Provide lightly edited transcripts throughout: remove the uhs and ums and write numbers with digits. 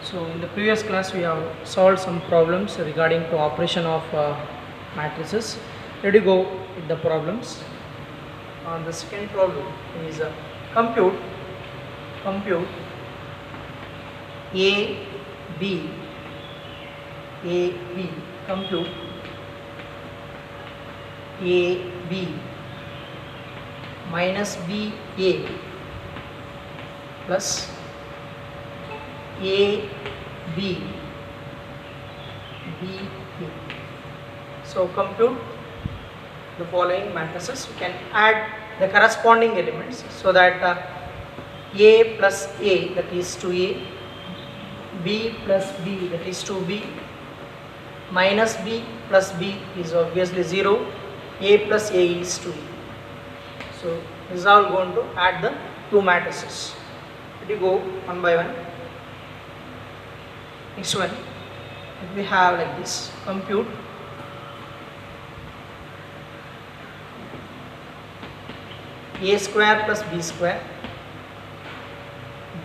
So in the previous class we have solved some problems regarding to operation of matrices. Let me go with the problems. The second problem is compute A B compute A B minus B A plus A B B A. So compute the following matrices. We can add the corresponding elements so that A plus A, that is 2A, B plus B, that is 2B, minus B plus B is obviously 0, A plus A is 2A. So this is all going to add the two matrices. Let me go one by one. Next one, we have like this: compute A square plus B square,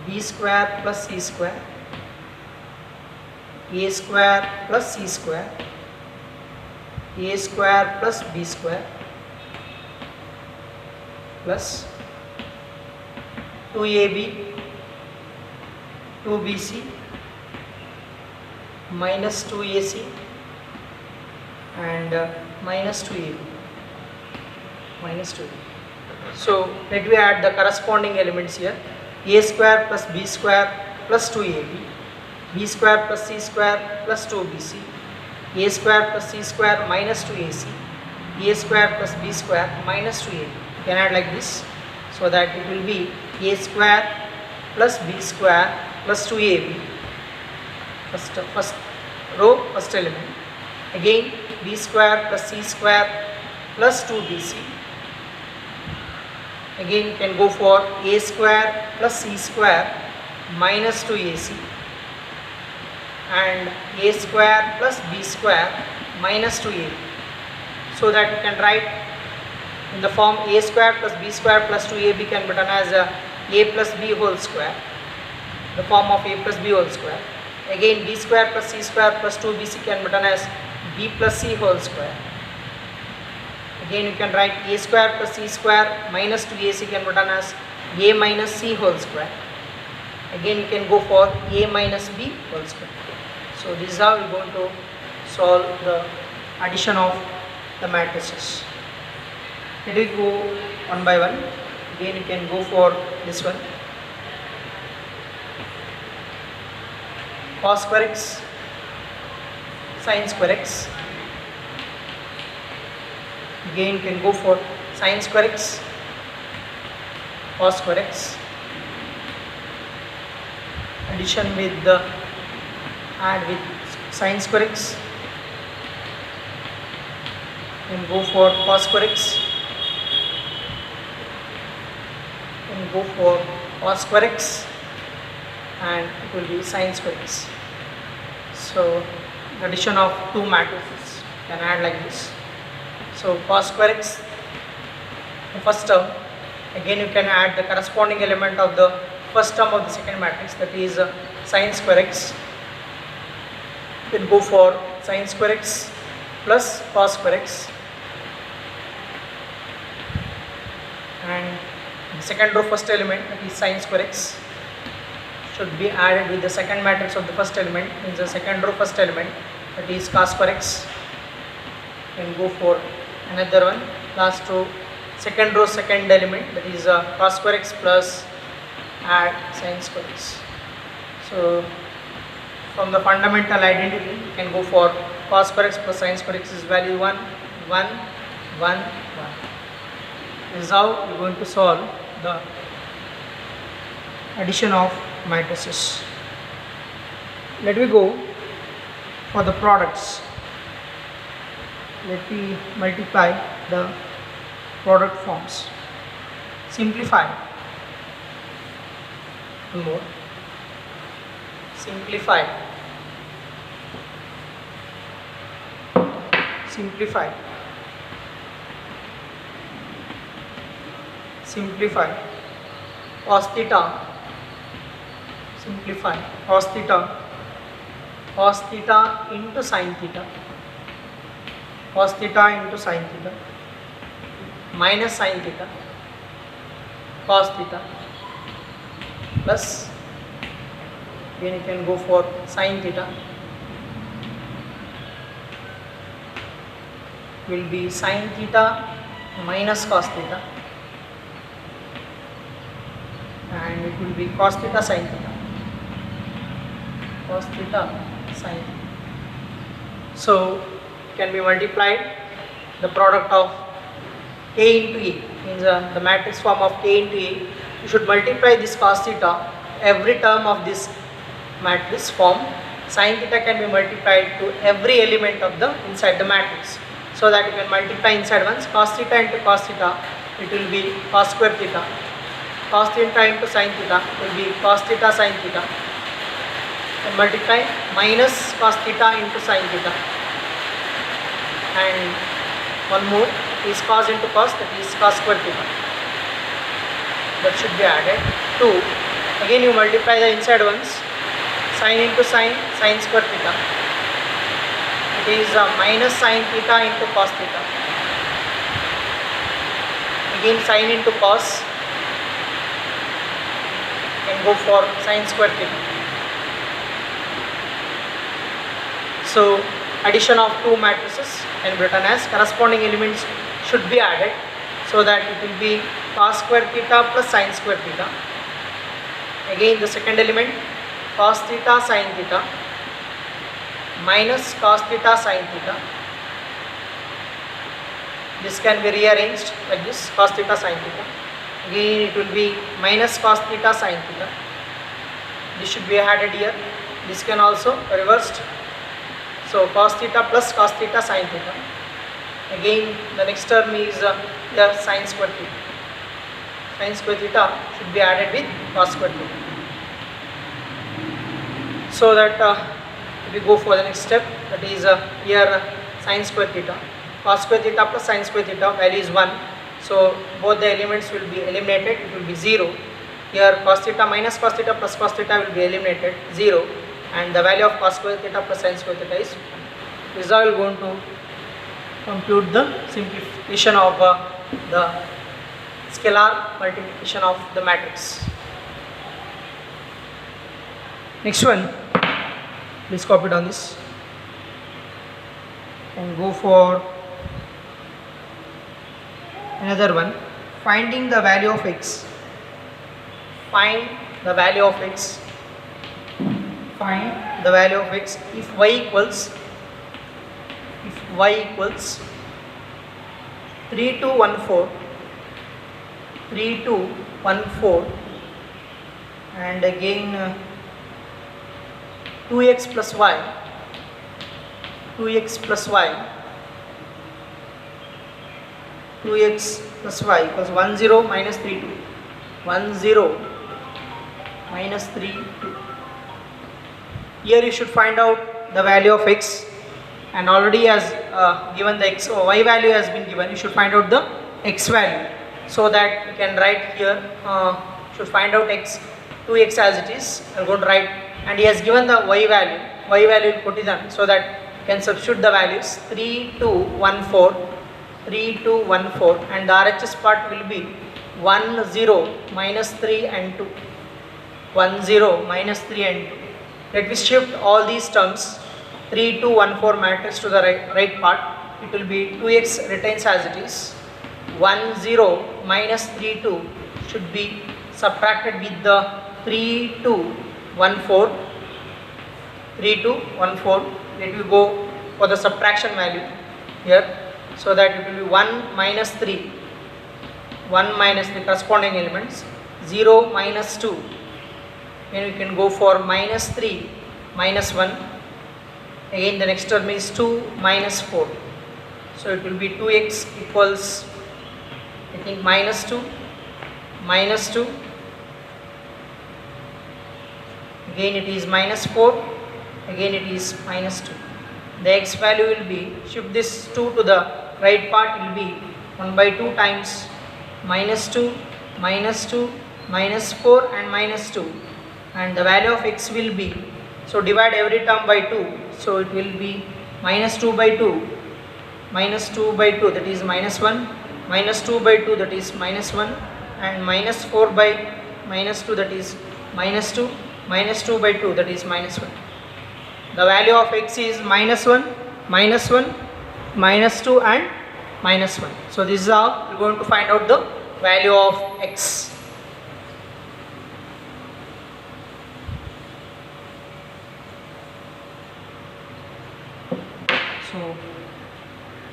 B square plus C square, A square plus C square, A square plus B square, plus 2AB, 2BC, minus 2AC and minus 2AB, minus 2AB. So let me add the corresponding elements here: A square plus B square plus 2AB, B square plus C square plus 2BC, A square plus C square minus 2AC, A square plus B square minus 2AB. You can add like this, so that it will be A square plus B square plus 2AB, first row, first element. Again B square plus C square plus 2BC. Again you can go for A square plus C square minus 2AC and A square plus B square minus 2AB. So that you can write in the form A square plus B square plus 2AB can be written as A plus B whole square, the form of A plus B whole square. Again B square plus C square plus 2BC can be written as B plus C whole square. Again you can write A square plus C square minus 2AC can be written as A minus C whole square. Again you can go for A minus B whole square. So this is how we are going to solve the addition of the matrices. Let me go one by one. Again you can go for this one: cos square x, sin square x. Again you can go for sin square x, cos square x. Addition with the add with sin square x. You can go for cos square x. You can go for cos square x, and it will be sin square x. So the addition of two matrices can add like this. So cos square x, the first term. Again you can add the corresponding element of the first term of the second matrix, that is sin square x. You can go for sin square x plus cos square x, and the second row first element, that is sin square x, should be added with the second matrix of the first element, means the second row first element, that is cos square x. You can go for another one, last row second row second element, that is cos square x plus add sin square x. So from the fundamental identity you can go for cos square x plus sin square x is value 1 1 1 1. This is how we are going to solve the addition of matrices. Let me go for the products. Let me multiply the product forms. Simplify. One more. Simplify. Simplify. Simplify. Cos theta. Simplify. Cos theta cos theta into sin theta, cos theta into sin theta, minus sin theta, cos theta, plus again you can go for sin theta, will be sin theta minus cos theta, and it will be cos theta sin theta, cos theta sin theta. So it can be multiplied, the product of k into a, means the matrix form of k into a, you should multiply this cos theta every term of this matrix form. Sin theta can be multiplied to every element of the inside the matrix, so that you can multiply inside once. Cos theta into cos theta, it will be cos square theta, cos theta into sin theta will be cos theta sin theta, and multiply minus cos theta into sin theta, and one more is cos into cos, that is cos square theta, that should be added to, again you multiply the inside ones, sin into sin, sin square theta, it is minus sin theta into cos theta, again sin into cos, and go for sin square theta. So addition of two matrices can be written as corresponding elements should be added, so that it will be cos square theta plus sin square theta. Again the second element cos theta sin theta minus cos theta sin theta. This can be rearranged like this, cos theta sin theta. Again it will be minus cos theta sin theta. This should be added here. This can also reversed. So cos theta plus cos theta sin theta. Again the next term is here sin square theta. Sin square theta should be added with cos square theta. So that we go for the next step, that is here sin square theta, cos square theta plus sin square theta value is 1. So both the elements will be eliminated, it will be 0. Here cos theta minus cos theta plus cos theta will be eliminated, 0, and the value of cos square theta plus sin square theta is 1. This is how we are going to compute the simplification of the scalar multiplication of the matrix. Next one, please copy down this and go for another one. Finding the value of x. Find the value of x. Find the value of x if y equals 3214, 3214, and again 2x plus y, 2x plus y, 2x plus y equals 10 minus 32, 10 minus 32. Here you should find out the value of x, and already as given the x or y value has been given, you should find out the x value, so that you can write here, should find out x, 2x as it is, I am going to write, and he has given the y value will put it on, so that you can substitute the values 3214, 3214, and the RHS part will be 10 minus 3 and 2, 10 minus 3 and 2. Let me shift all these terms, 3214 matrix to the right part, it will be 2x retains as it is, 10 minus 32 should be subtracted with the 3214, 3214. Let me go for the subtraction value here, so that it will be 1 minus 3, 1 minus the corresponding elements, 0 minus 2, and we can go for minus 3 minus 1. Again the next term is 2 minus 4, so it will be 2x equals, I think, minus 2, minus 2, again it is minus 4, again it is minus 2. The x value will be, shift this 2 to the right part, will be 1 by 2 times minus 2, minus 2, minus 4 and minus 2, and the value of x will be, So divide every term by 2. So it will be minus 2 by 2, minus 2 by 2, that is minus 1, minus 2 by 2, that is minus 1, and minus 4 by minus 2, that is minus 2, minus 2 by 2, that is minus 1. The value of x is minus 1, minus 1, minus 2 and minus 1. So this is how we are going to find out the value of x. So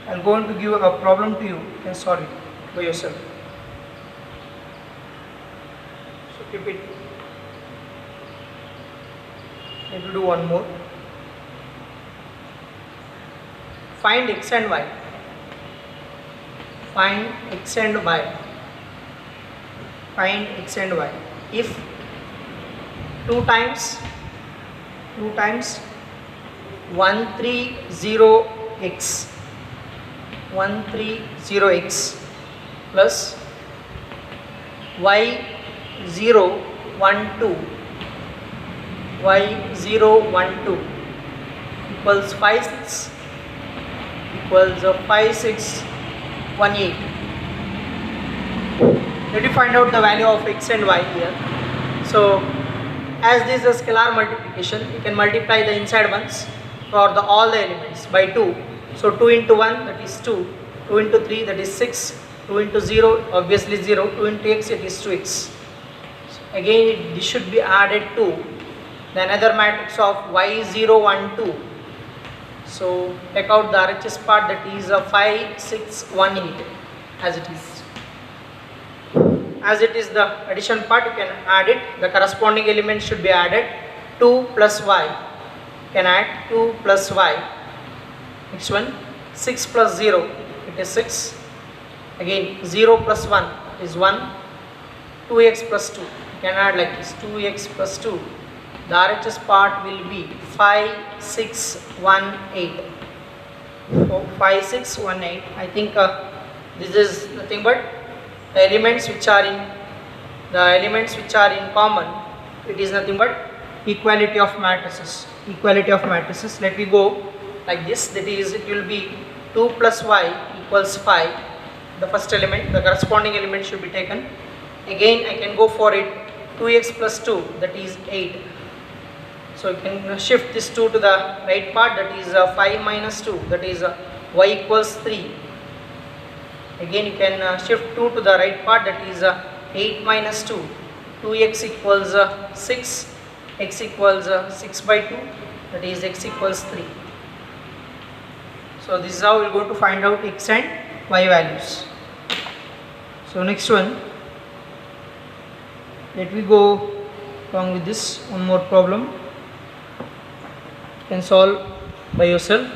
I am going to give a problem to you, you can solve it by yourself. So keep it. Let me do one more. Find x and y. Find x and y. Find x and y. If 2 times 130x 130x plus y012 equals 56 equals 5618. Let me find out the value of x and y here. So as this is a scalar multiplication, you can multiply the inside ones for all the elements by 2. So 2 into 1, that is 2, 2 into 3, that is 6, 2 into 0, obviously 0, 2 into x, it is 2x. So again this should be added to the another matrix of y012. So take out the RHS part, that is 5618 as it is. As it is the addition part, you can add it. The corresponding element should be added. 2 plus y. You can add 2 plus y. Next one, 6 plus 0, it is 6. Again 0 plus 1 is 1. 2x plus 2. You can add like this, 2x plus 2. The RHS part will be 5618. So 5618. I think this is nothing but the elements which are in common. It is nothing but equality of matrices. Equality of matrices. Let me go like this. That is, it will be 2 plus y equals 5. The first element, the corresponding element should be taken. Again I can go for it. 2x plus 2, that is 8. So you can shift this 2 to the right part, that is 5 minus 2, that is y equals 3. Again you can shift 2 to the right part, that is 8 minus 2, 2x equals 6, x equals 6 by 2, that is x equals 3. So this is how we are going to find out x and y values. So next one, let me go along with this one more problem. You can solve by yourself.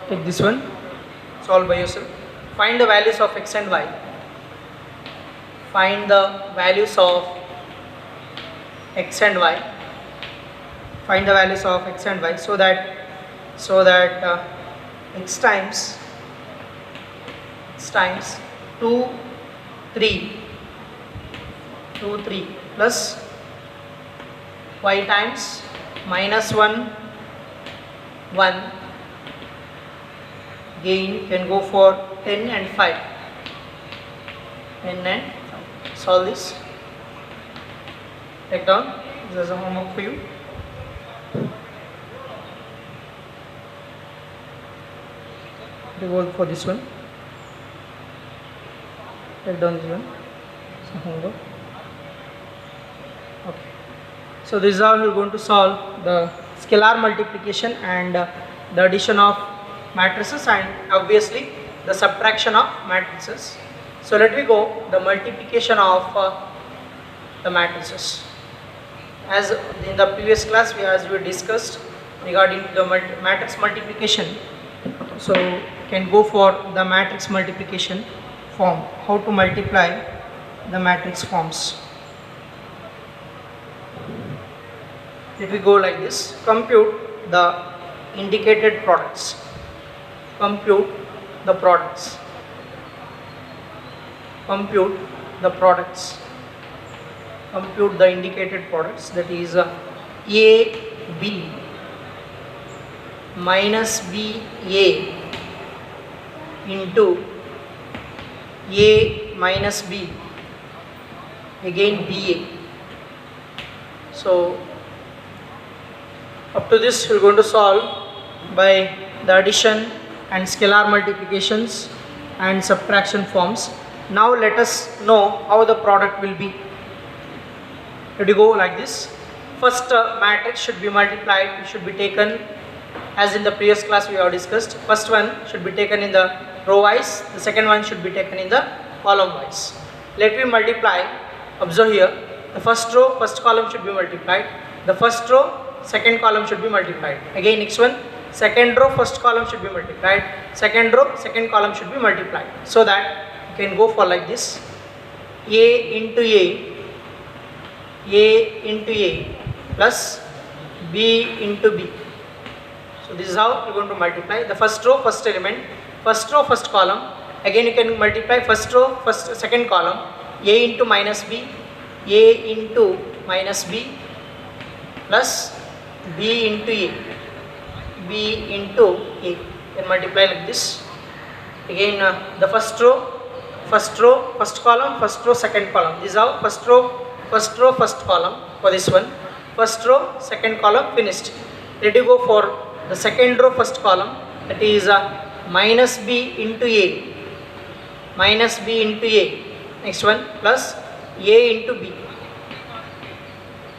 Take this one, solve by yourself. Find the values of x and y. Find the values of x and y. Find the values of x and y so that x times 2 3 plus y times minus 1 1. Again you can go for 10 and 5. 10 and 5. Solve this. Take down. This is a homework for you. We go for this one. Take down this one. It's a homework. Okay. So this is how we are going to solve the scalar multiplication and the addition of matrices and obviously the subtraction of matrices. So let me go the multiplication of the matrices. As in the previous class as we discussed regarding the matrix multiplication, so can go for the matrix multiplication form, how to multiply the matrix forms. If we go like this, compute the indicated products. Compute the products. Compute the products. Compute the indicated products, that is AB minus BA into A minus B, again BA. So up to this we are going to solve by the addition and scalar multiplications and subtraction forms. Now let us know how the product will be. Let you go like this. First matrix should be multiplied, it should be taken as in the previous class we have discussed. First one should be taken in the row wise, the second one should be taken in the column wise. Let me multiply. Observe here, the first row, first column should be multiplied, the first row, second column should be multiplied. Again next one, second row, first column should be multiplied, second row, second column should be multiplied. So that you can go for like this, A into A plus B into B. So this is how we are going to multiply the first row, first element, first row, first column. Again you can multiply first row, first, second column, A into minus B, A into minus B plus B into A, B into A. You can multiply like this. Again the first row, first column, first row, second column. This is how first row, first column for this one. First row, second column finished. Let you go for the second row, first column, that is minus B into A, minus B into A. Next one plus A into B,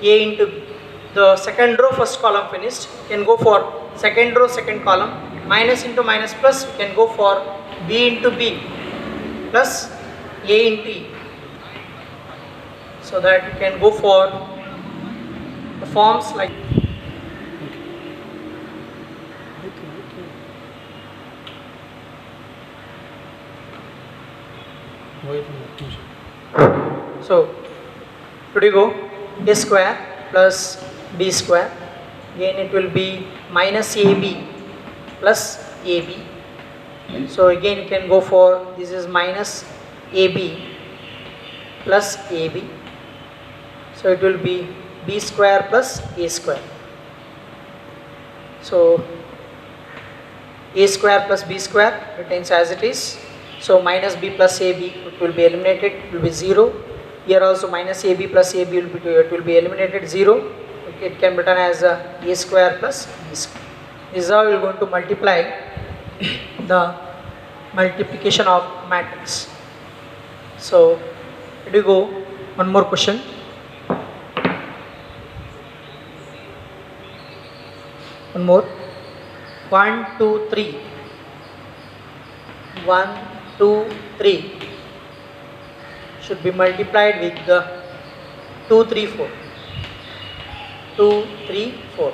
A into B. The second row, first column finished. You can go for second row, second column, minus into minus plus. You can go for B into B plus A into E. So that you can go for the forms like so. Today go A square plus B square. Again it will be minus AB plus AB. So again you can go for, this is minus AB plus AB. So it will be B square plus A square. So A square plus B square retains as it is. So minus B plus AB, it will be eliminated, it will be 0. Here also minus AB plus AB will be eliminated, 0. It can be written as A square plus B square. This is how we are going to multiply the multiplication of matrix. So let me go one more question. One more. 1, 2, 3. 1, 2, 3 should be multiplied with the 2, 3, 4. 2, 3, 4.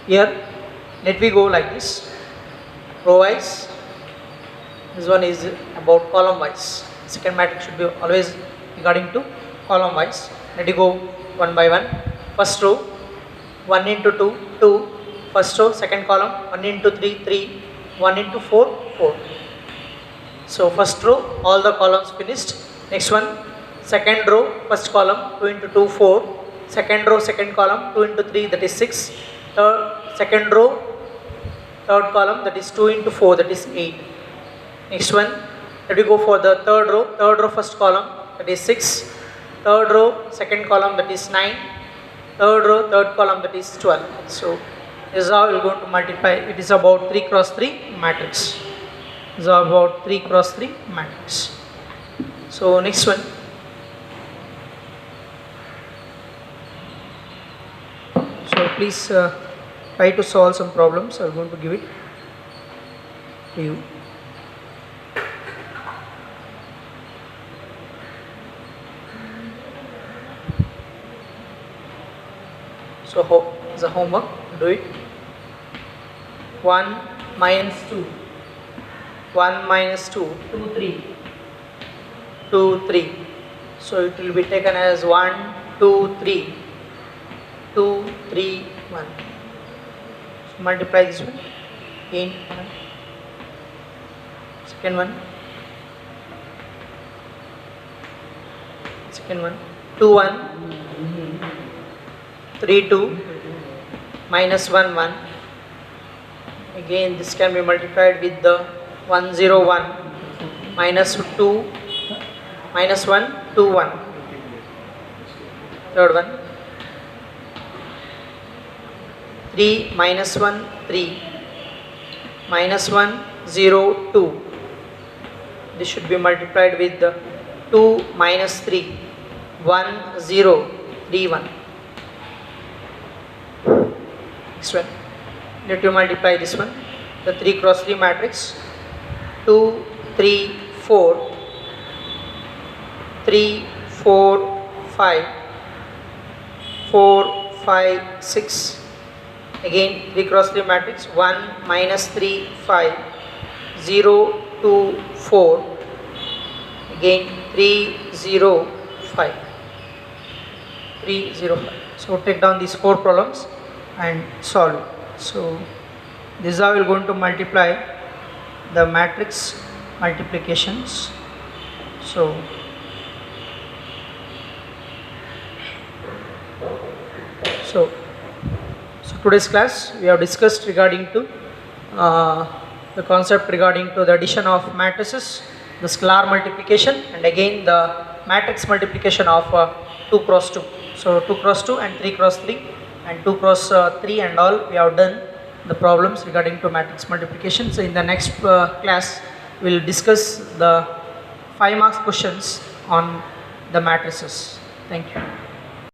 Here, let me go like this. Row wise. This one is about column wise. Second matrix should be always regarding to column wise. Let me go one by one. First row, 1 into 2, 2. First row, second column, 1 into 3, 3. 1 into 4, 4. So first row, all the columns finished. Next one, second row, first column, 2 into 2, 4. Second row, second column, 2 into 3, that is 6. Second row, third column, that is 2 into 4, that is 8. Next one, let me go for the third row, first column, that is 6. Third row, second column, that is 9. Third row, third column, that is 12. So this is how we are going to multiply. It is about 3 cross 3 matrix. This is about 3 cross 3 matrix. So next one. So please try to solve some problems. I am going to give it to you. So as a homework, do it. 1 minus 2. 1 minus 2, 2, 3. 2, 3. So it will be taken as 1, 2, 3. 2, 3, 1. So multiply this one. Again, second one. Second one. 2, 1. 3, 2. Minus 1, 1. Again, this can be multiplied with the 1, 0, 1. Minus 2. Minus 1, 2, 1. Third one. 3 minus 1, 3. Minus 1, 0, 2. This should be multiplied with the 2 minus 3. 1, 0, 3, 1. Next one. Let you multiply this one. The 3 cross 3 matrix. 2, 3, 4. 3, 4, 5. 4, 5, 6. Again 3 cross 3 matrix. 1 minus 3, 5. 0, 2, 4. Again 3, 0, 5. 3, 0, 5. So take down these 4 problems and solve it. So this is how we are going to multiply the matrix multiplications. So today's class we have discussed regarding to the concept regarding to the addition of matrices, the scalar multiplication, and again the matrix multiplication of 2 cross 2. So 2 cross 2 and 3 cross 3 and 2 cross 3 and all we have done the problems regarding to matrix multiplication. So in the next class we will discuss the 5 marks questions on the matrices. Thank you.